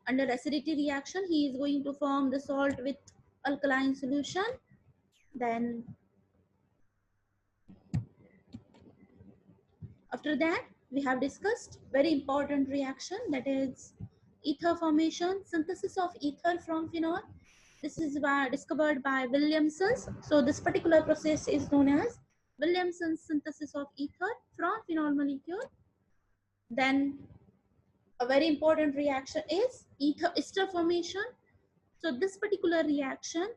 Under acidity reaction, he is going to form the salt with alkaline solution. Then after that, we have discussed very important reaction, that is ether formation, synthesis of ether from phenol. This is discovered by Williamson's. So this particular process is known as Williamson's synthesis of ether from phenol molecule. Then a very important reaction is ester formation. So this particular reaction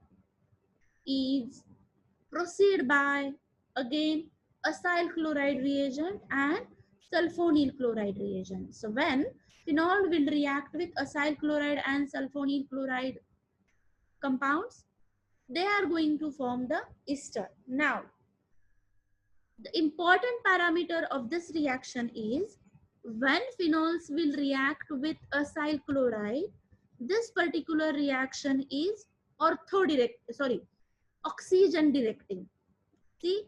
is proceed by again acyl chloride reagent and sulfonyl chloride reagent. So when phenol will react with acyl chloride and sulfonyl chloride compounds, they are going to form the ester. Now, the important parameter of this reaction is when phenols will react with acyl chloride, this particular reaction is oxygen directing. See,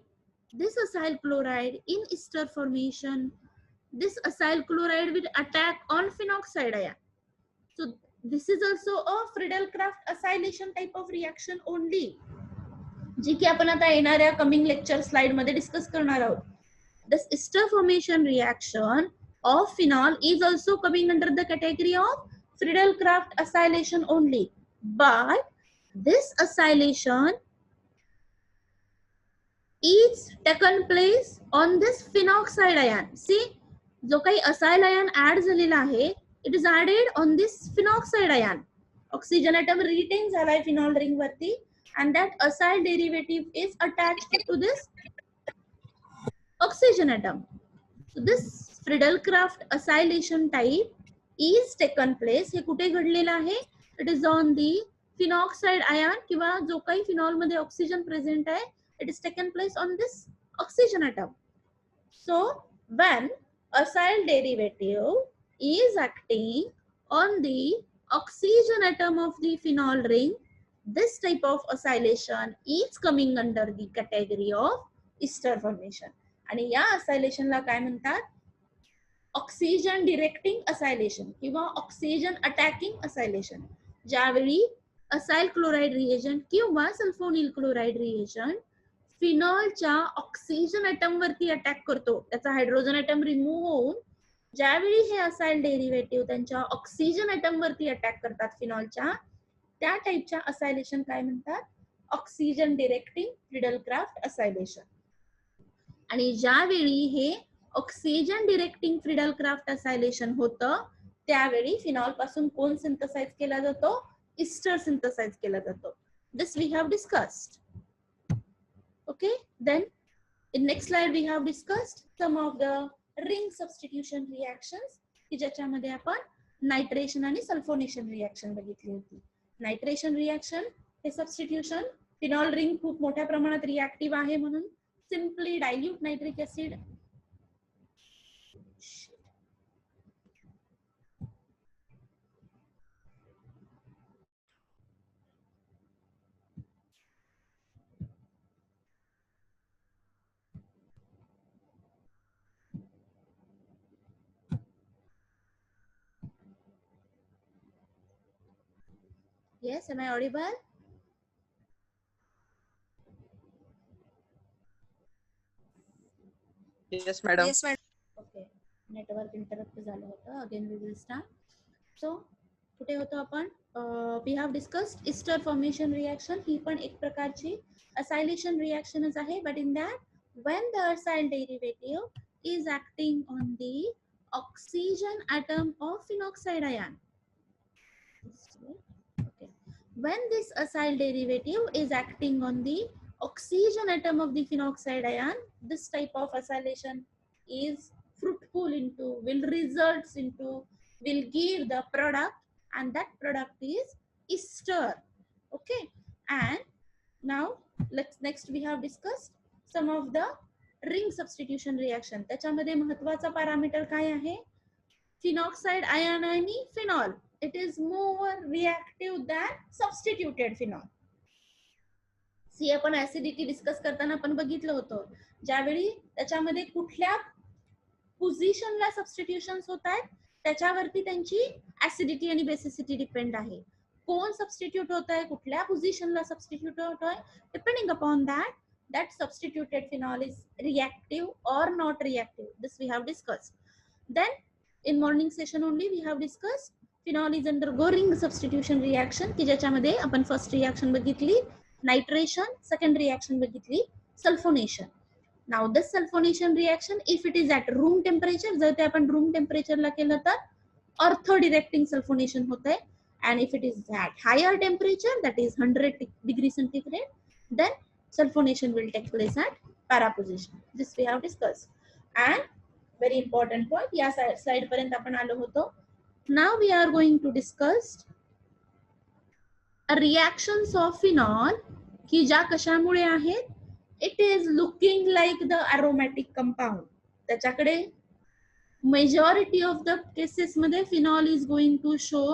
this acyl chloride in ester formation, this acyl chloride will attack on phenoxide ion. So this is also a Friedel-Crafts acylation type of reaction only, जी की आपण आता येणाऱ्या coming lecture slide मध्ये discuss करणार आहोत. This ester formation reaction of phenol is also coming under the category of Friedel-Crafts acylation only, but this acylation is taken place on this phenoxide ion. See, जो काही acyl ion add झालेला आहे, it is added on this phenoxide ion. Oxygen atom retain झालाय phenol ring वरती, and that acyl derivative is attached to this oxygen atom. So this Friedel-Crafts acylation type is taken place. हे कुठे घडलेलं आहे? It is on the phenoxide ion किंवा जो काही phenol मध्ये oxygen present आहे, it is taken place on this oxygen atom. So when acyl derivative is acting on the oxygen atom of the phenol ring, this type of acylation is coming under the category of ester formation. आणि या असायलेशनला काय म्हणतात? Oxygen directing acylation किंवा oxygen attacking acylation. ज्यावेळी acyl chloride reagent किंवा sulfonyl chloride reagent फिनॉलच्या oxygen atom वरती अटॅक करतो, त्याचा हायड्रोजन ॲटम रिमूव्ह होऊन ज्यावेळी हे असाइल डेरिव्हेटिव्ह त्यांच्या ऑक्सिजन ॲटम वरती अटॅक करतात फिनॉलच्या, त्या टाइपच्या असायलेशन काय म्हणतात? Oxygen directing Friedel Crafts acylation. आणि ज्यावेळी हे ऑक्सिजन डिरेक्टिंग फ्रिडल-क्राफ्ट असायलेशन होतं, त्यावेळी फिनॉल पासून कोण सिंथसाइज केला जातो? ester synthesized केला जातो. This we have discussed. Okay, then in next slide we have discussed some of the ring substitution reactions की ज्याच्यामध्ये आपण नायट्रेशन आणि सल्फोनेशन रिएक्शन बघितली होती. नायट्रेशन रिएक्शन हे सबस्टिट्यूशन, फिनॉल रिंग खूप मोठ्या प्रमाणात रिएक्टिव्ह आहे म्हणून simply dilute nitric acid Yes, am I audible? Yes, madam. Yes, madam. Okay, network interrupt झालं होतं. Again we will start. So कुठे होतो आपण? We have discussed ester formation reaction. ही पण एक प्रकारची acylation reactionच आहे, but in that when the acyl derivative is acting on the oxygen atom of phenoxide ion. Okay. When this acyl derivative is acting on the oxygen atom of the phenoxide ion, this type of acylation is fruitful into, will give the product, and that product is ester. Okay, and now next we have discussed some of the ring substitution reaction. त्याच्यामध्ये महत्त्वाचा parameter काय आहे? phenoxide ion आणि phenol, it is more reactive than substituted phenol. सी आपण acidity discuss करताना आपण बघितलं होतं, ज्यावेळी त्याच्यामध्ये कुठल्या पोझिशनला सबस्टिट्यूशन्स होत आहेत, त्याच्यावरती त्यांची ऍसिडिटी आणि बेसिसिटी डिपेंड आहे. कोण सबस्टिट्यूट होत आहे, कुठल्या पोझिशनला सबस्टिट्यूट होत आहे, depending upon that substituted phenol is reactive or not reactive. This we have discussed. Then in morning session only we have discussed phenol is undergoing substitution reaction की ज्याच्यामध्ये आपण फर्स्ट रिएक्शन बघितली नायट्रेशन, सेकंड रिएक्शन बघितली sulphonation. Now this sulfonation reaction, if it is at room temperature, जर ते आपण room temperature ला केलं तर ortho directing sulfonation होत आहे. And if it is at higher temperature, that is 100 degree centigrade, then sulfonation will take place at para position. This we have discussed. And very important point, या slide पर्यंत आपण आलो होतो. Now we are going to discuss reactions of phenol की ज्या कशामुळे आहेत. It is looking like the aromatic compound. त्याच्याकडे majority of the cases मध्ये phenol is going to show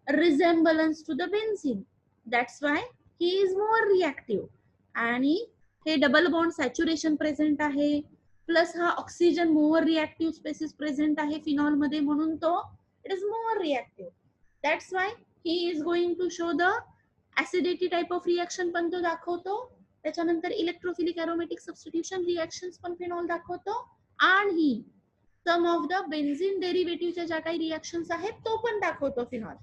resemblance to the benzene. That's why he is more reactive. आणि हे double bond saturation present आहे, plus हा oxygen more reactive species present आहे phenol मध्ये, म्हणून तो it is more reactive. That's why he is going to show the acidity type of reaction पण तो दाखवतो. त्याच्यानंतर इलेक्ट्रोफिलिक एरोमॅटिक सबस्टिट्यूशन रिएक्शन्स पण फिनॉल दाखवतो, आणि सम ऑफ द बेन्झीन डेरिव्हेटिव्हच्या ज्या काही रिएक्शन्स आहेत तो पण दाखवतो फिनॉल.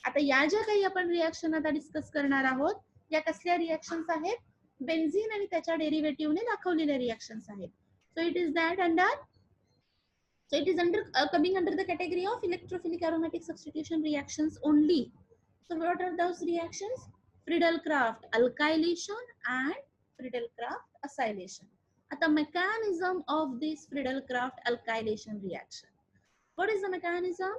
आता या ज्या काही आपण रिएक्शन आता डिस्कस करणार आहोत, या कसल्या रिएक्शन्स आहेत, बेन्झीन आणि त्याच्या डेरिव्हेटिव्हने दाखवलेल्या रिएक्शन्स आहेत. So it is that under, so it is under coming under the category of electrophilic aromatic substitution reactions only. So what are those reactions? Friedel-Crafts alkylation and Friedel-Crafts acylation. At the mechanism of this Friedel-Crafts alkylation reaction, what is the mechanism?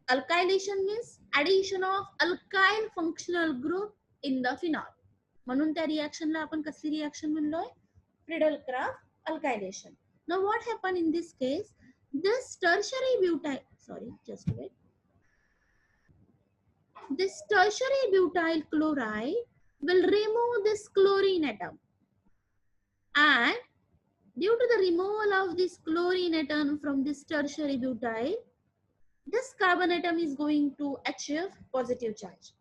Alkylation means addition of alkyl functional group in the phenol. म्हणून त्या रिएक्शनला आपण कसली reaction म्हणलोय? Friedel-Crafts alkylation. Now what happened in this case? This tertiary butyl, sorry, just wait. This tertiary butyl chloride will remove this chlorine atom, and due to the removal of this chlorine atom from this tertiary butyl, this carbon atom is going to achieve positive charge.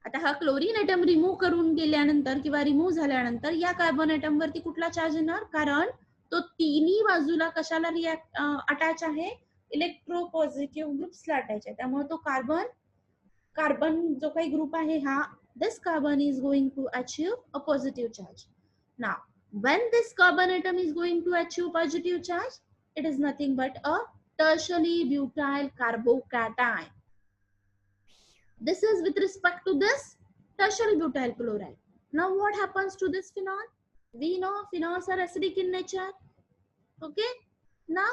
आता हा chlorine atom remove करून गेल्यानंतर किंवा remove झाल्यानंतर या carbon atom वरती कुठला charge येणार? कारण तो तिन्ही बाजूला कशाला अटॅच आहे? इलेक्ट्रोपॉझिटिव्ह ग्रुप्सला अटॅच आहे. त्यामुळे तो कार्बन जो काही ग्रुप आहे हा, this carbon is going to achieve a positive charge. Now when this carbon atom is going to achieve positive charge, it is nothing but a tertiary butyl carbocation. This is with respect to this tertiary butyl chloride. Now what happens to this phenol? We know phenols are acidic in nature. Okay. Now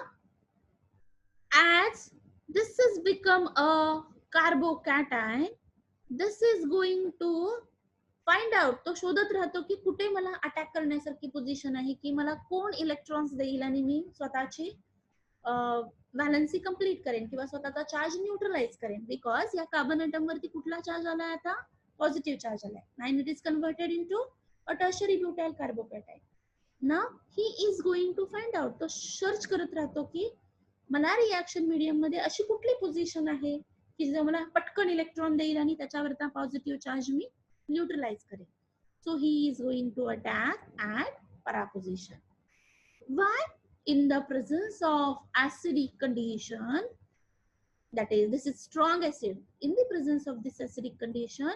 as this has become a carbocation, this is going to find out, तो शोधत राहतो की कुठे मला attack करण्यासारखी position आहे, की मला कोण इलेक्ट्रॉन्स देईल आणि मी स्वतःची व्हॅलन्सी कंप्लीट करेन किंवा स्वतःचा चार्ज न्यूट्रलाइज करेन. बिकॉज या कार्बन ॲटम वरती कुठला चार्ज आलाय? आता पॉझिटिव्ह चार्ज आलाय. Nine it is converted into a tertiary butyl carbocation. Now he is going to find out, तो सर्च करत राहतो की मला रिएक्शन मीडियम मध्ये अशी कुठली पोझिशन आहे की जो मला पटकन इलेक्ट्रॉन देईल आणि त्याच्यावरचा पॉझिटिव्ह चार्ज मी न्यूट्रलाइज करेन. So he is going to attack at para position. Why? In the presence of acidic condition, that is, this is strong acid, in the presence of this acidic condition,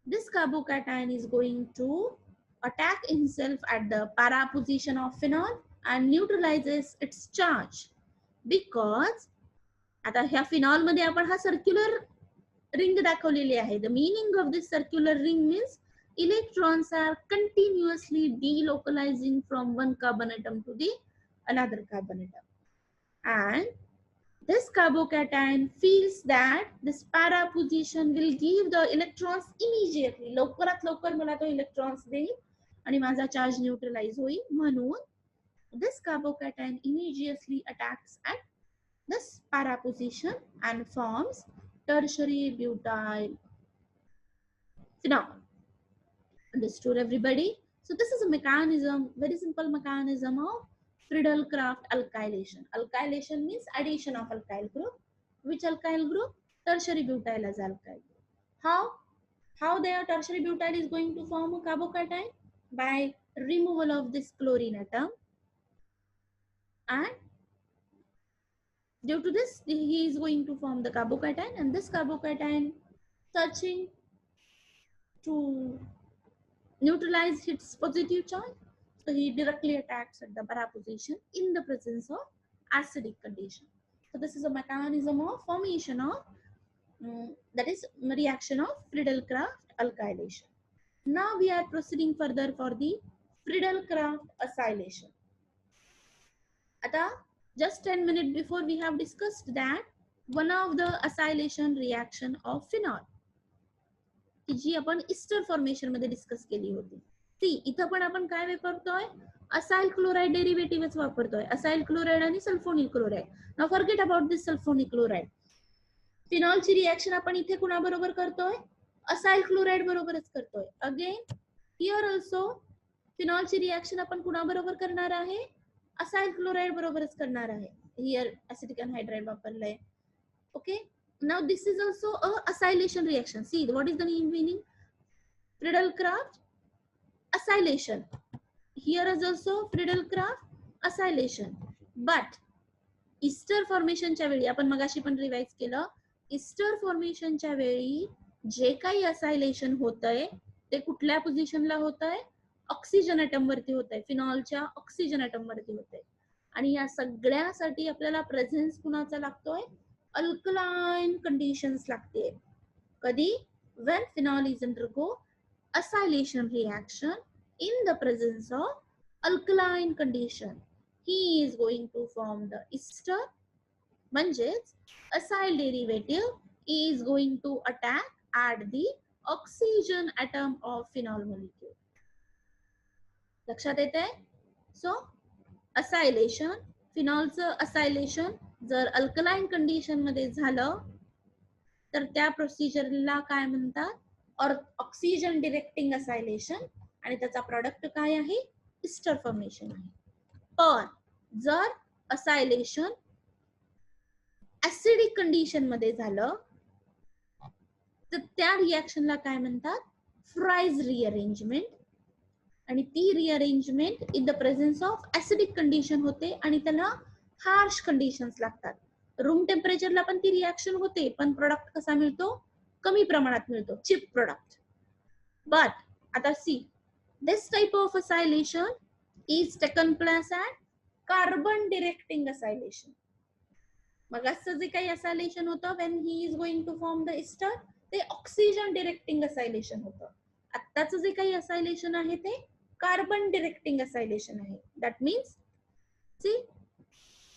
this carbocation is going to attack himself at the para position of phenol and neutralizes its charge. Because आता ह्या phenol मध्ये आपण हा circular ring दाखवलेली आहे. The meaning of this circular ring means electrons are continuously delocalizing from one carbon atom to the another carbon atom, and this carbocation feels that this para position will give the electrons immediately. लवकरात लवकर मला तो electrons देईल आणि माझा charge neutralise होईल. म्हणून this carbocation immediately attacks at this para position and forms tertiary butyl phenol. Understood everybody? So this is a mechanism, very simple mechanism of Friedel-Crafts alkylation. Alkylation means addition of alkyl group. Which alkyl group? Tertiary butyl as alkyl group. How their tertiary butyl is going to form a carbocation? By removal of this chlorine atom, and due to this he is going to form the carbocation, and this carbocation searching to neutralize its positive charge, so he directly attacks at the para position in the presence of acidic condition. So this is a mechanism of formation of that is reaction of Friedel-Crafts alkylation. Now we are proceeding further for the Friedel-Crafts acylation. आता just 10 minutes before we have discussed that one of the acylation reaction of phenol जी आपण Easter formation मध्ये discuss केली होती ती इथं पण आपण काय वापरतोय असाइल क्लोराइड डेरिव्हेटिव्हच वापरतोय असाइल क्लोराइड आणि sulfonyl chloride now forget about this sulfonyl chloride फिनॉलची रिएक्शन आपण इथे कुणा बरोबर करतोय असाइल क्लोराइड बरोबरच करतोय अगेन हियर ऑल्सो फिनॉलची रिएक्शन आपण कुणा बरोबर करणार आहे असाइल क्लोराइड बरोबरच करणार आहे हियर एसिटिक अनहाइड्राइड वापरलंय okay now this is also a acylation reaction. See what is the meaning? Friedel-Crafts acylation. Here is also Friedel-Crafts acylation. But ester फॉर्मेशनच्या वेळी आपण मगाशी पण रिवाइज केलं ईस्टर फॉर्मेशनच्या वेळी जे काही असायलेशन होतंय ते कुठल्या पोझिशनला होतंय ऑक्सिजन ॲटम वरती होतंय फिनॉलच्या ऑक्सिजन ॲटम वरती होतंय आणि या सगळ्यासाठी आपल्याला प्रेझेन्स कुणाचा लागतोय अल्कलाइन कंडिशन्स लागते कधी when phenol is undergo acylation reaction in the presence of alkaline condition he is going to form the ester म्हणजेच acyl derivative is going to attack at the oxygen atom of phenol molecule लक्षात येते so acylation फिनॉलचं acylation जर alkaline condition मध्ये झालं तर त्या प्रोसिजरला काय म्हणतात ऑक्सिजन डिरेक्टिंग असायलेशन आणि त्याचा प्रोडक्ट काय आहे इस्टर फॉर्मेशन आहे पण जर असायलेशन ऍसिडिक कंडिशन मध्ये झालं तर त्या रिएक्शनला काय म्हणतात फ्राइज रिअरेंजमेंट आणि ती rearrangement in the presence of acidic condition होते आणि त्याला हार्श कंडिशन्स लागतात रूम टेम्परेचरला पण ती रिएक्शन होते पण प्रोडक्ट कसा मिळतो कमी प्रमाणात मिळतो चिप प्रोडक्ट बट आता see this type of acylation is taken place at carbon directing acylation मग असं जे काही असायलेशन होतं when he is going to form the ester ते ऑक्सिजन डिरेक्टिंग असायलेशन होतं आत्ताचं जे काही असायलेशन आहे ते कार्बन डिरेक्टिंग असायलेशन आहे that means see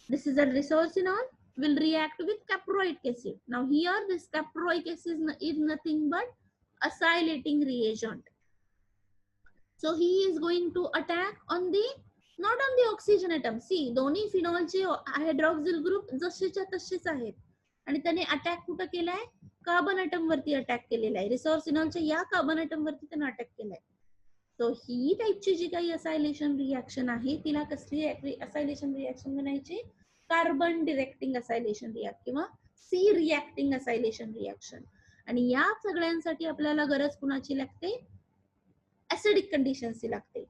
this is a resorcinol will react with caproic acid. Now here this caproic acid is nothing but acylating reagent. So he is going to attack on the not on the oxygen atom. See दोन्ही फिनॉलचे hydroxyl group जसेच्या तसेच आहेत आणि त्याने attack कुठं केलाय carbon atom वरती attack केलेला आहे रिसोर्सिनॉलच्या या कार्बन ॲटम वरती त्याने अटॅक केलाय सो ही टाइपची जी काही असायलेशन रिएक्शन आहे तिला कसली असायलेशन रिएक्शन म्हणायची कार्बन डिरेक्टिंग असायलेशन रिएक्ट किंवा सी रिएक्टिंग असायलेशन रिएक्शन आणि या सगळ्यांसाठी आपल्याला गरज कुणाची लागते ऍसिडिक कंडिशनची लागते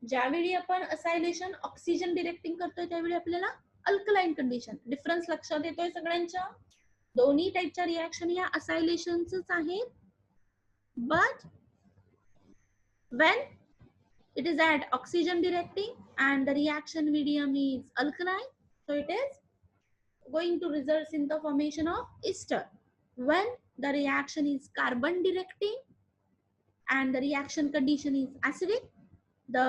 ज्यावेळी आपण असायलेशन ऑक्सिजन डिरेक्टिंग करतोय त्यावेळी आपल्याला अल्कलाइन कंडिशन डिफरन्स लक्षात येतोय सगळ्यांच्या दोन्ही टाइपच्या रिएक्शन या असायलेशनच आहेत but when it is at oxygen directing and the reaction medium is alkaline so it is going to result in the formation of ester when the reaction is carbon directing and the reaction condition is acidic the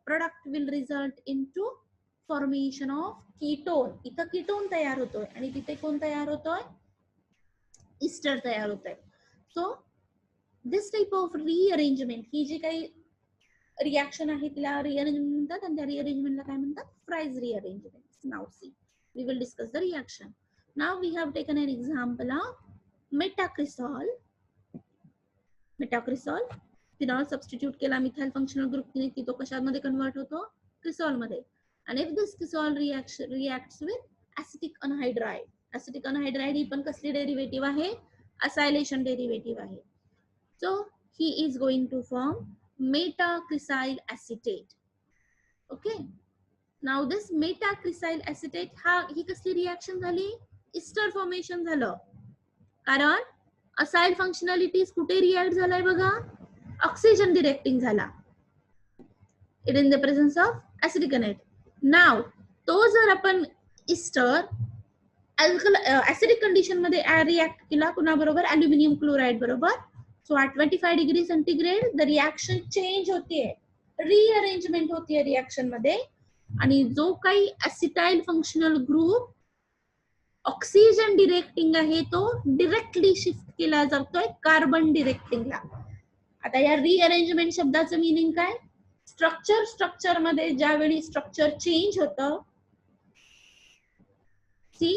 product will result into formation of ketone इथं ketone तयार होतोय आणि तिथे कोण तयार होतोय ester तयार होतोय so this type of rearrangement ही जी काही रिएक्शन आहे तिला रिअरेंजमेंट म्हणतात आणि त्या रिअरेंजमेंटला काय म्हणतात Fries rearrangement now see we will discuss the reaction now we have taken an example of metacresol phenol substitute केला मिथाइल फंक्शनल ग्रुपने की तो कशामध्ये कन्वर्ट होतो क्रिसॉल मध्ये and if this kisol reaction reacts with acetic anhydride, acetic anhydride ही पण कसली derivative आहे, acylation डेरिव्हेटिव्ह आहे. So he is going to form metacrysyl acetate. Okay, now this metacrysyl acetate ही कसली रिएक्शन झाली, इस्टर फॉर्मेशन झालं. कारण असाइल फंक्शनॅलिटीज कुठे react झालाय बघा, ऑक्सिजन डिरेक्टिंग झाला. It in the presence of acidic anhydride. Now तो जर आपण इस्टर ऍसिडिक कंडिशन मध्ये रिएक्ट केला कुणाबरोबर, अल्युमिनियम क्लोराइड बरोबर. So at 25 degree centigrade the reaction change होतीये, रिअरेंजमेंट होतीये रिएक्शन मध्ये, आणि जो काही acetyl functional group oxygen directing आहे तो डिरेक्टली शिफ्ट केला जातोय कार्बन डिरेक्टिंगला. आता या रिअरेंजमेंट शब्दाचं मीनिंग काय, स्ट्रक्चर मध्ये ज्यावेळी स्ट्रक्चर चेंज होतं, सी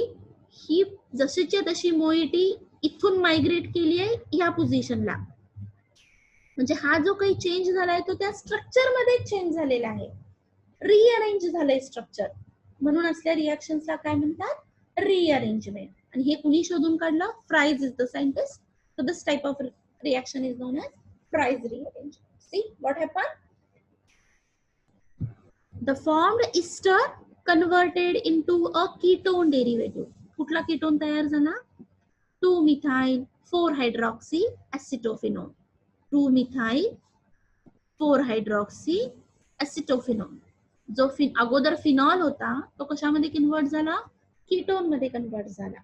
ही जशीच्या तशी मोइटी इथून मायग्रेट केली आहे या पोझिशनला, म्हणजे हा जो काही चेंज झालाय तो त्या स्ट्रक्चर मध्ये चेंज झालेला आहे, रिअरेंज झालंय स्ट्रक्चर, म्हणून असल्या रिएक्शन्सला काय म्हणतात, rearrangement. आणि हे कुणी शोधून काढलं, fries is the scientist. So this type of reaction is known as Fry's rearrangement. See what happened? The formed ester converted into a ketone derivative. कुठला कीटोन तयार झाला, 2-methyl 4-hydroxy acetophenone. 2-methyl 4-hydroxy acetophenone. जो अगोदर phenol होता तो कशामध्ये convert झाला, ketone मध्ये कन्वर्ट झाला.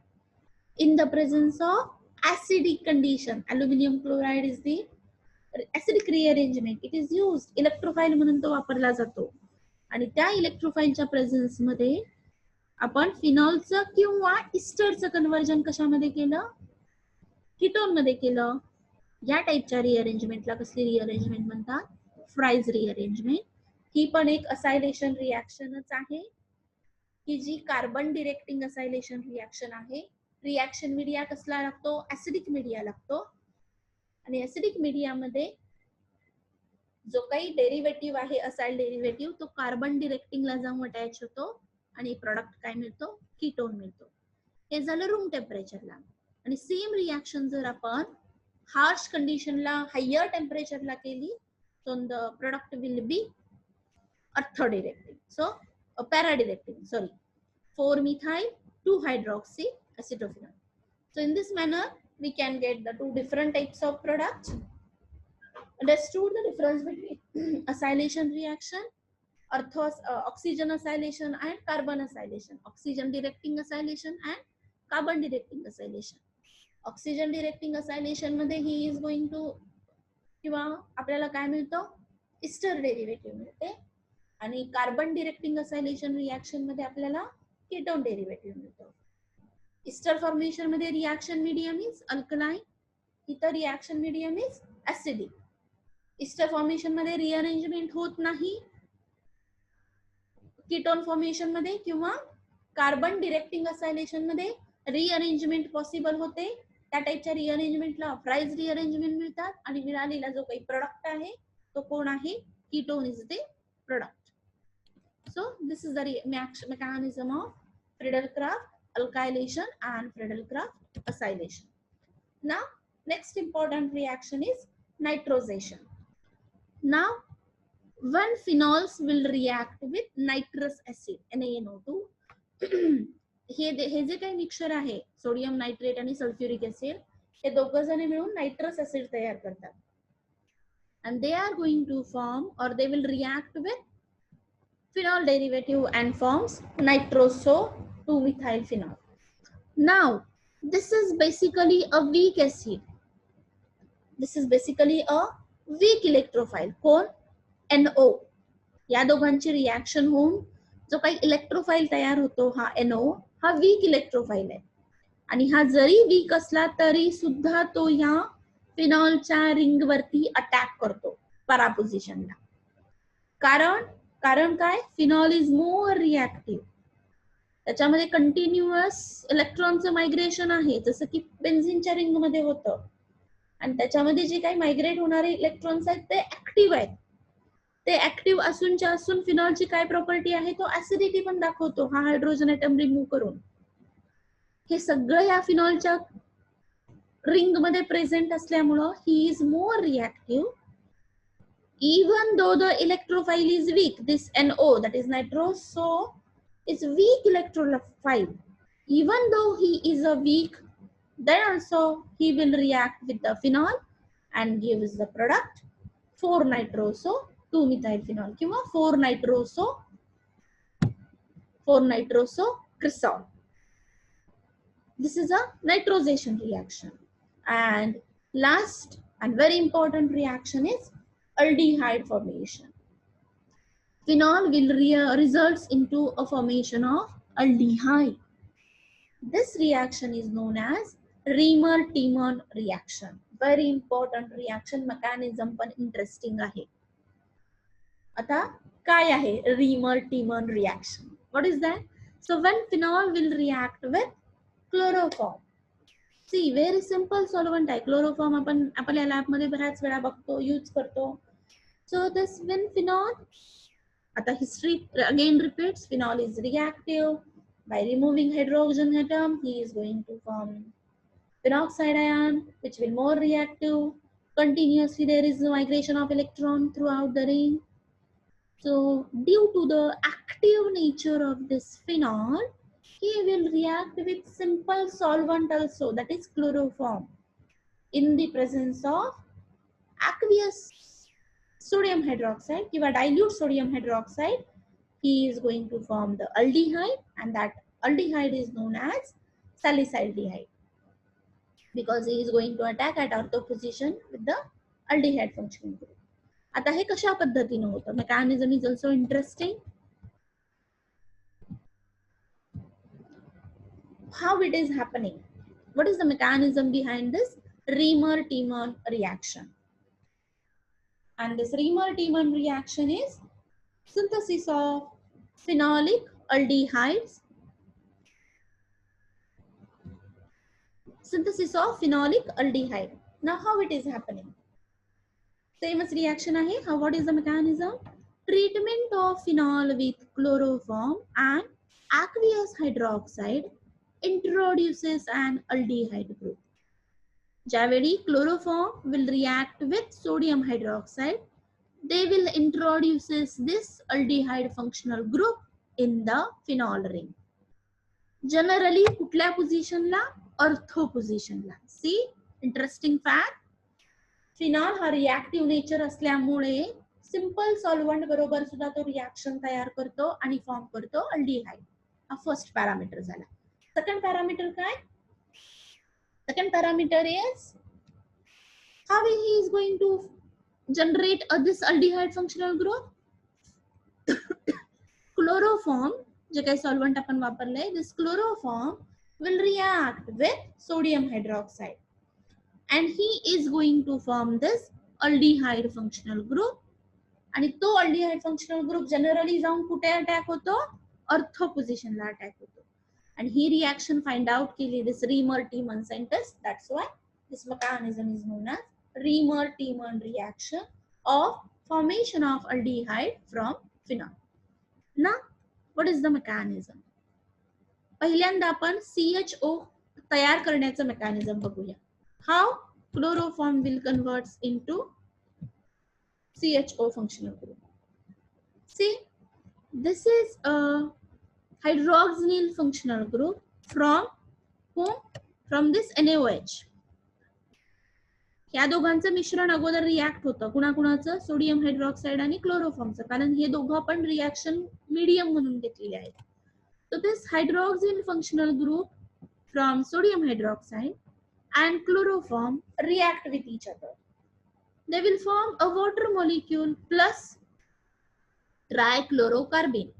इन the presence of acidic condition, aluminium chloride is the acidic rearrangement. It is used electrophile म्हणून तो वापरला जातो, आणि त्या इलेक्ट्रोफाइलच्या प्रेझेन्स मध्ये आपण फिनॉलचं किंवा इस्टरचं कन्वर्जन कशामध्ये केलं, कीटोन मध्ये केलं. या टाइपच्या रिअरेंजमेंटला कसली रिअरेंजमेंट म्हणतात, फ्राइज रिअरेंजमेंट. ही पण एक असायलेशन रिएक्शनच आहे की जी कार्बन डिरेक्टिंग असायलेशन रिएक्शन आहे. रिएक्शन मीडिया कसला लागतो, ऍसिडिक मीडिया लागतो, आणि ऍसिडिक मीडियामध्ये जो काही डेरिव्हेटिव्ह आहे असाइल डेरिव्हेटिव्ह तो कार्बन डिरेक्टिंगला जाऊन अटॅच होतो आणि प्रोडक्ट काय मिळतो, कीटोन मिळतो. हे झालं रूम टेम्परेचरला. आणि सेम रिएक्शन जर आपण हार्श कंडिशनला हायर टेम्परेचरला केली so the product will be orthodirecting, so paradirecting, sorry, 4-methyl 2-hydroxy acetophenone. So in this manner we can get the two different types of products. Understood the difference between acylation reaction, oxygen acylation and carbon acylation, oxygen directing acylation and carbon directing acylation. Oxygen directing acylation मध्ये he is going to किंवा आपल्याला काय मिळतं, Easter derivative मिळते, आणि carbon directing acylation reaction मध्ये आपल्याला ketone derivative मिळतो. इस्टर फॉर्मेशन मध्ये रिएक्शन मीडियम इज अल्कलाइन, इतर reaction medium is acidic. Ester formation मध्ये रिअरेंजमेंट होत नाही, कीटोन फॉर्मेशन मध्ये किंवा कार्बन डिरेक्टिंग असायलेशन मध्ये रिअरेंजमेंट पॉसिबल होते. त्या टाइपच्या रिअरेंजमेंटला फ्राइज रिअरेंजमेंट मिळतात, आणि मिळालेला जो काही प्रोडक्ट आहे तो कोण आहे, ketone is the product. So this is the mechanism of Friedel-Crafts alkylation and Friedel-Crafts acylation. Now next important reaction is nitrosation. Now when phenols will react with nitrous acid NaNO2, हे जे काही mixture आहे sodium nitrate आणि sulphuric acid, हे दोघ जण मिळून nitrous acid तयार करतात, and they are going to form or they will react with phenol derivative and forms nitroso 2-methyl phenol. Now this is basically a weak acid, this is basically a weak electrophile. कोण, NO. या दोघांची reaction होऊन जो काही electrophile तयार होतो हा NO हा वीक इलेक्ट्रोफाइल आहे, आणि हा जरी वीक असला तरी सुद्धा तो ह्या फिनॉलच्या रिंग वरती अटॅक करतो परा पोझिशनला. कारण काय, फिनॉल इज मोर रिएक्टिव्ह, त्याच्यामध्ये कंटिन्युअस इलेक्ट्रॉनचं मायग्रेशन आहे जसं की बेन्झिनच्या रिंग मध्ये होतं, आणि त्याच्यामध्ये जे काही मायग्रेट होणारे इलेक्ट्रॉन्स आहेत ते ऍक्टिव्ह आहेत. ते ऍक्टिव्ह असूनच्या असून फिनॉलची काय प्रॉपर्टी आहे, तो ऍसिडिटी पण दाखवतो हा हायड्रोजन ऍटम रिमूव्ह करून. हे सगळं या फिनॉलच्या रिंग मध्ये प्रेझेंट असल्यामुळं he is more reactive. Even though the electrophile is weak, this NO, that is nitroso, is weak electrophile. Even though he is a weak, then also he will react with the phenol and gives the product 4-nitroso 2-methylphenol किंवा 4-nitroso cresol. This is a nitrosation reaction. And last and very important reaction is aldehyde formation. Phenol will results into a formation of aldehyde. This reaction is known as Riemer-Tiemann reaction. Very important reaction, mechanism पण interesting आहे. आता काय आहे Riemer-Tiemann reaction? What is that? So when phenol will react with chloroform. See, very simple solvent आहे. Chloroform आपण आपल्या lab मध्ये बऱ्याच वेळा बघतो, यूज करतो. So this when phenol, आता history again repeats, phenol is reactive. By removing hydrogen atom, he is going to form phenoxide ion, which will more reactive. Continuously there is a migration of electron throughout the ring. So due to the active nature of this phenol, he will react with simple solvent also, that is chloroform, in the presence of aqueous sodium hydroxide किंवा dilute sodium hydroxide. He is going to form the aldehyde, and that aldehyde is known as salicylaldehyde because he is going to attack at ortho position with the aldehyde functioning group. आता हे कशा पद्धतीने होतं? Mechanism is also interesting. How it is happening? What is the mechanism behind this Riemer-Tiemann reaction? And this Riemer-Tiemann reaction is synthesis of phenolic aldehydes. Synthesis of phenolic aldehyde. Now how it is happening? Same as reaction ahe. How, what is the mechanism? Treatment of phenol with chloroform and aqueous hydroxide introduces an aldehyde group. ज्यावेळी chloroform will react with sodium hydroxide, they will introduces this aldehyde functional group in the phenol ring. Generally कुठल्या पोझिशनला? Ortho पोझिशनला. सी interesting fact, phenol हा reactive nature असल्यामुळे simple solvent बरोबर सुद्धा तो reaction तयार करतो आणि फॉर्म करतो अल्डिहाइड. हा फर्स्ट पॅरामीटर झाला. सेकंड पॅरामीटर काय? Second parameter is how he is going to generate this aldehyde functional group. Chloroform, जे काही solvent आपण वापरले, this chloroform will react with sodium hydroxide, and he is going to form this aldehyde functional group. आणि तो aldehyde functional group generally जाऊन कुठे attack होतो? Ortho पोझिशनला attack होतो. And he reaction find out केली this Riemer-Tiemann synthesis. That's why this mechanism is known as Riemer-Tiemann reaction of formation of aldehyde from phenol. Now, what is the mechanism? पहिल्यांदा आपण CHO तयार करण्याचं mechanism बघूया. How chloroform will converts into CHO functional group. See, this is a hydroxyl functional group from whom? From this NaOH. या दोघांचं मिश्रण अगोदर react होतं. कुणाकुणाचं? सोडियम हायड्रॉक्साइड आणि क्लोरोफॉर्मचं, कारण हे दोघं पण रिएक्शन मीडियम म्हणून घेतलेले आहेत. So this hydroxyl functional group from sodium hydroxide and chloroform react with each other. They will form a water molecule plus trichlorocarbene.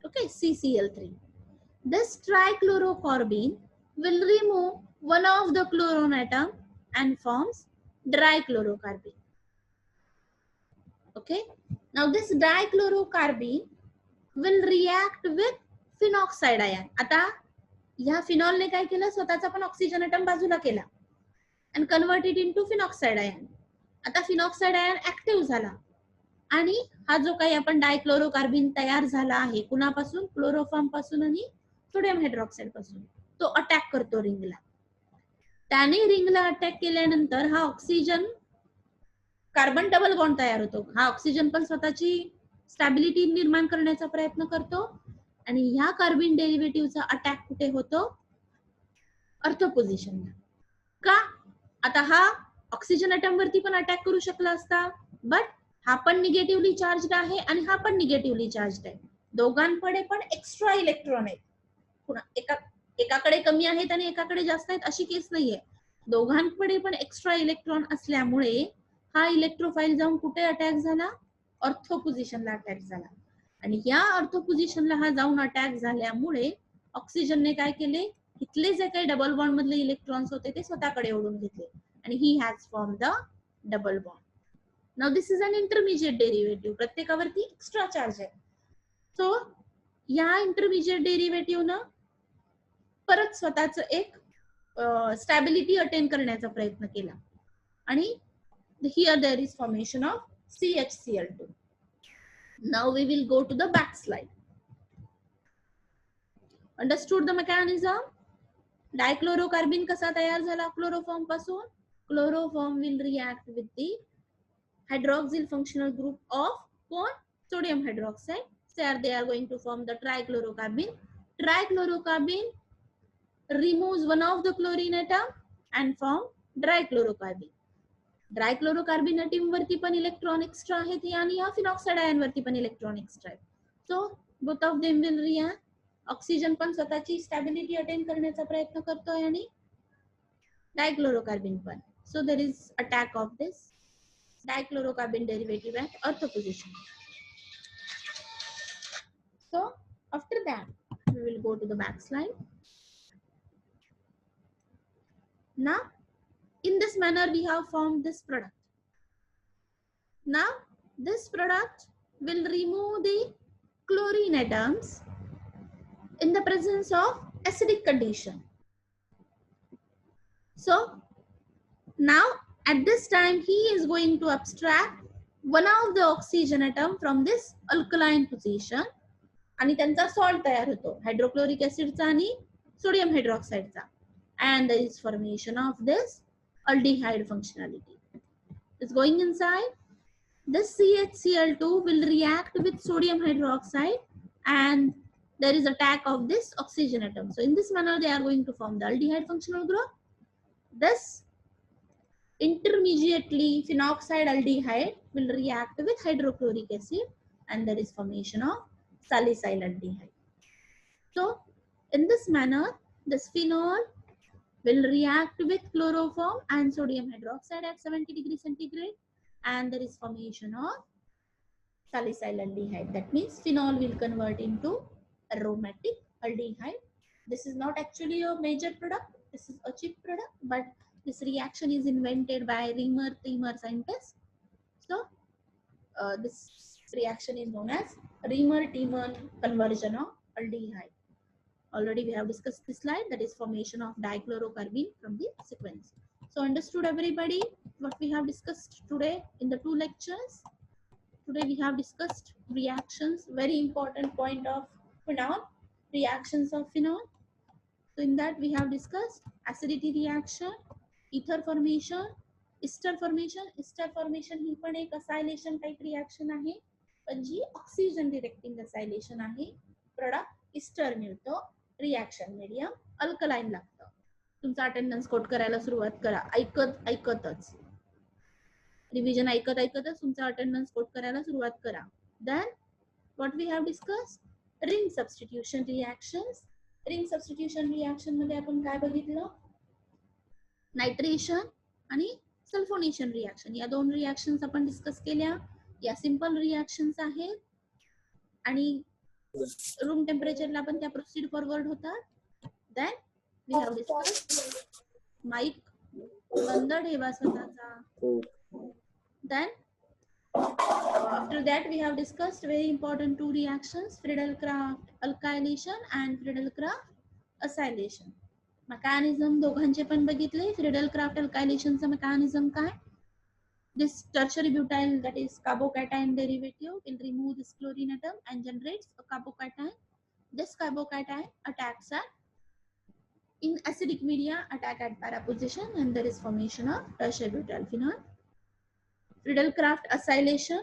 Okay, CCl3. This trichlorocarbene will remove one of the chlorine atom and forms dichlorocarbene. Okay, now this dichlorocarbene will react with phenoxide ion. आता या फिनॉलने काय केलं? स्वतःचा पण oxygen atom बाजूला केला and convert it into phenoxide ion. आता phenoxide ion active झाला. आणि हा जो काही आपण डायक्लोरोकार्बिन तयार झाला आहे कुणापासून, क्लोरोफॉर्म पासून आणि सोडियम हायड्रॉक्साईड पासून, तो अटॅक करतो रिंगला. त्याने रिंगला अटॅक केल्यानंतर हा ऑक्सिजन कार्बन डबल बॉन्ड तयार होतो. हा ऑक्सिजन पण स्वतःची स्टॅबिलिटी निर्माण करण्याचा प्रयत्न करतो आणि ह्या कार्बन डेरिव्हेटिव्हचा अटॅक कुठे होतो, अर्थ पोझिशनला. का? आता हा ऑक्सिजन अटम वरती पण अटॅक करू शकला असता, बट हा पण निगेटिव्हली चार्ज आहे आणि हा पण निगेटिव्हली चार्ज आहे. दोघांकडे पण एक्स्ट्रा इलेक्ट्रॉन आहेत. पुन्हा एकाकडे कमी आहेत आणि एकाकडे जास्त आहेत अशी केस नाहीये. दोघांकडे पण एक्स्ट्रा इलेक्ट्रॉन असल्यामुळे हा इलेक्ट्रोफाईल जाऊन कुठे अटॅक झाला, ऑर्थो पोझिशनला अटॅक झाला. आणि या ऑर्थो पोझिशनला हा जाऊन अटॅक झाल्यामुळे ऑक्सिजनने काय केले, इथले जे काही डबल बॉन्ड मधले इलेक्ट्रॉन्स होते ते स्वतःकडे ओढून घेतले आणि he has form the double bond. Now this is an intermediate derivative, प्रत्येकावरती एक्स्ट्रा चार्ज आहे. सो या इंटरमिजिएट डेरिव्हेटिव्हनं परत स्वतःच एक स्टॅबिलिटी अटेन करण्याचा प्रयत्न केला आणि here there is formation of CHCl2. Now we will go to the back slide. Understood the mechanism? Dichlorocarbon कसा तयार झाला क्लोरोफॉर्म पासून? Chloroform will react with the hydroxyl functional group of कोण? Sodium hydroxide. They are going to form the trichlorocarbon. Trichlorocarbon removes one of the chlorine atom and form dichlorocarbon. ड्रायक्लोरोकार्बिन अटीम वरती पण electron extra आहेत आणि या phenoxide ion वरती पण electron extra आहेत. So both of them will react. Oxygen पण स्वतःची स्टॅबिलिटी अटेन करण्याचा प्रयत्न करतोय आणि डायक्लोरोकार्बिन पण. So there is attack of this dichlorocarbene derivative at ortho position. So after that we will go to the back slide. Now in this manner we have formed this product. Now this product will remove the chlorine atoms in the presence of acidic condition. So now at this time he is going to abstract one of the oxygen atom from this alkaline position आणि त्यांचा salt तयार होतो hydrochloric ऍसिडचा आणि sodium हायड्रॉक्साईडचा. And there is formation of this aldehyde functionality. It's going inside. This CHCl2 will react with sodium hydroxide and there is attack of this oxygen atom. So in this manner they are going to form the aldehyde functional group. This intermediately phenoxide aldehyde will react with hydrochloric acid and there is formation of salicyl aldehyde. So in this manner this phenol will react with chloroform and sodium hydroxide at 70 degrees centigrade and there is formation of salicyl aldehyde. That means phenol will convert into aromatic aldehyde. This is not actually a major product, this is a cheap product, but this reaction is invented by Reamer scientists. So this reaction is known as Reamer-Tiemann conversion of aldehyde. Already we have discussed this slide, that is formation of dichlorocarbon from the sequence. So understood everybody what we have discussed today in the two lectures? Today we have discussed reactions, very important point of phenol, reactions of phenol. So in that we have discussed acidity reaction, ether formation, ester formation. Ester formation ही पण एक acylation type reaction आहे, पण जी oxygen directing acylation आहे. Product ester मिळतो. Reaction medium alkaline लागतं. तुमचा attendance coat करायला सुरुवात करा, ऐकतच रिव्हिजन ऐकतच तुमचा अटेंडन्स कोट करायला सुरुवात करा. Then what we have discussed ring substitution reactions. Ring substitution reaction मध्ये आपण काय बघितलं, नायट्रेशन आणि सल्फोनेशन रिएक्शन या दोन रिएक्शन्स आपण डिस्कस केल्या. या सिंपल रिएक्शन्स आहेत आणि रूम टेम्परेचरला पण त्या प्रोसीड फॉरवर्ड होतात. Then we have discussed mic बंद ठेवा स्वतःचा. Then after that we have discussed very important two reactions, Friedel Crafts alkylation and Friedel Crafts acylation. Mechanism दोघांचे पण बघितले. फ्रिडल-क्राफ्ट अल्कायलेशनचा मेकॅनिझम काय, This tertiary butyl, that is carbocation derivative, will remove this chlorine atom and generates a carbocation. This carbocation attacks at in acidic media, attack at para position, and there is formation of tertiary butyl phenol. Friedel-Crafts acylation,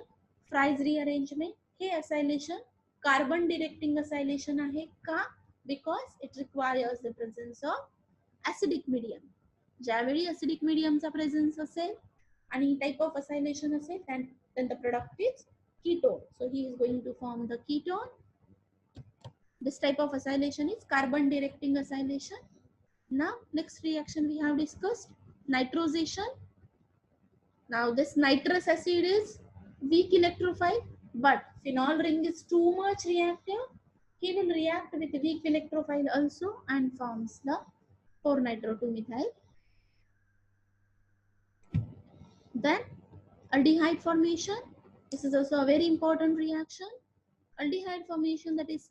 Fries rearrangement. हे acylation carbon directing acylation आहे का? Because it requires the presence of acidic medium. ज्यावेळी acidic medium चा presence असेल आणि type of acylation असेल, then the product is ketone. So he is going to form the ketone. This type of acylation is carbon directing acylation. Now next reaction we have discussed, nitrosation. Now this nitrous acid is weak electrophile, but phenol ring is too much reactive. He will react with weak electrophile also and forms the 4-nitro-2-methyl. Then aldehyde formation. This is also a very important reaction. Aldehyde formation, that is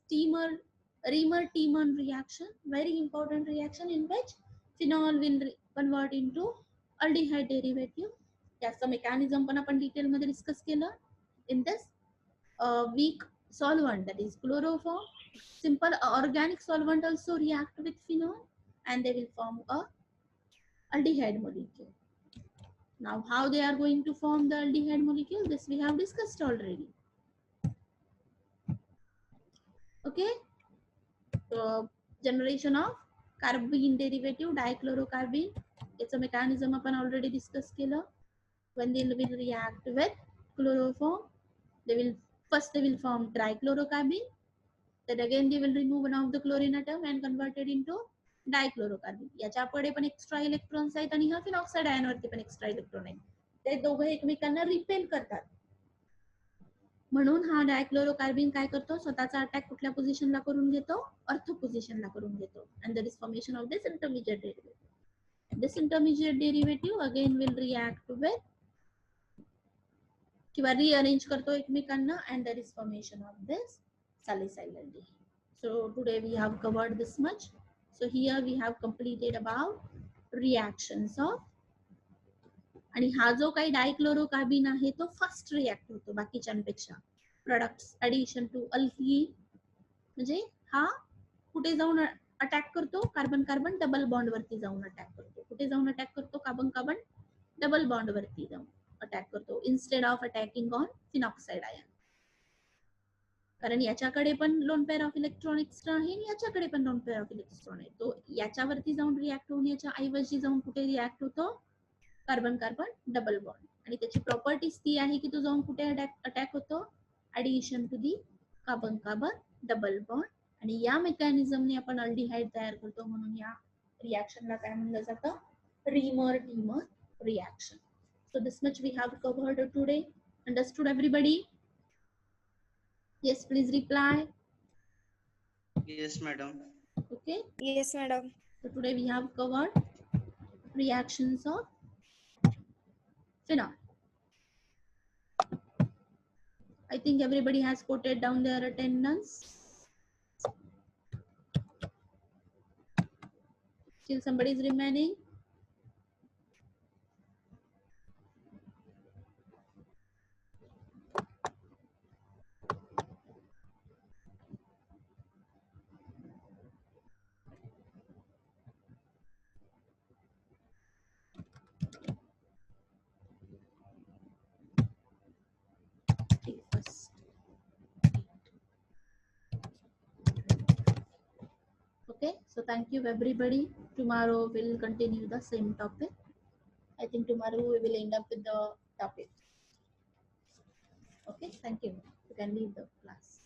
Reamer-Tiemann reaction, very important reaction in which phenol will convert into aldehyde derivative. त्याचं mechanism पण आपण detail मध्ये discuss केलं. In this weak solvent, that is chloroform, simple organic solvent also react with phenol and they will form a aldehyde molecule. Now how they are going to form the aldehyde molecule, this we have discussed already. Okay, so generation of carbene derivative dichlorocarbene, it's a mechanism आपण already discuss केलं. When they will react with chloroform, they will form trichlorocarbene. Then again they will remove one of the chlorine atom and convert it into dichlorocarbene. याच्याकडे पण extra electrons आहेत आणि ह्या phenoxide ion वरती पण extra electron आहेत. ते दोघे एकमेकांना रिपेल करतात. म्हणून हा डायक्लोरोकार्बन काय करतो, स्वतःचा अटॅक कुठल्या पोझिशनला करून घेतो, अर्थ पोझिशनला करून घेतो. and there is formation of this intermediate derivative. This intermediate derivative again will react with किंवा rearrange करतो एकमेकांना and there is formation of this salicylaldehyde. So today we have covered this much. So here we have completed about reactions of, आणि हा जो काही डायक्लोरोकार्बन आहे तो fast react होतो बाकीच्यांपेक्षा. प्रोडक्ट्स ऍडिशन टू अल्कीन, म्हणजे हा कुठे जाऊन अटॅक करतो, कार्बन कार्बन डबल बॉन्ड वरती जाऊन अटॅक करतो. कुठे जाऊन अटॅक करतो, कार्बन कार्बन डबल बॉन्ड वरती जाऊन अटॅक करतो instead of attacking on phenoxide ion. कारण याच्याकडे पण lone pair of electron extra आहे आणि याच्याकडे पण लोन पेअर ऑफ इलेक्ट्रॉन आहे. तो याच्यावरती जाऊन रिॲक्ट होऊन याच्या ऐवजी जाऊन कुठे रिॲक्ट होतो, कार्बन कार्बन डबल बॉन्ड. आणि त्याची प्रॉपर्टीज ती आहे की तो जाऊन कुठे अटॅक होतो, addition to the carbon carbon double bond. आणि या मेकॅनिझमने आपण अल्डिहाइड तयार करतो. म्हणून या रिॲक्शनला काय म्हणलं जातं, Reimer Tiemann reaction. So this much we have covered today. Understood everybody? Yes, please reply. Yes, madam. Okay. Yes, madam. So today we have covered reactions of phenol. I think everybody has quoted down their attendance. Still somebody is remaining. Okay, so thank you everybody. Tomorrow we'll continue the same topic. I think tomorrow we will end up with the topic. Okay, thank you. You can leave the class.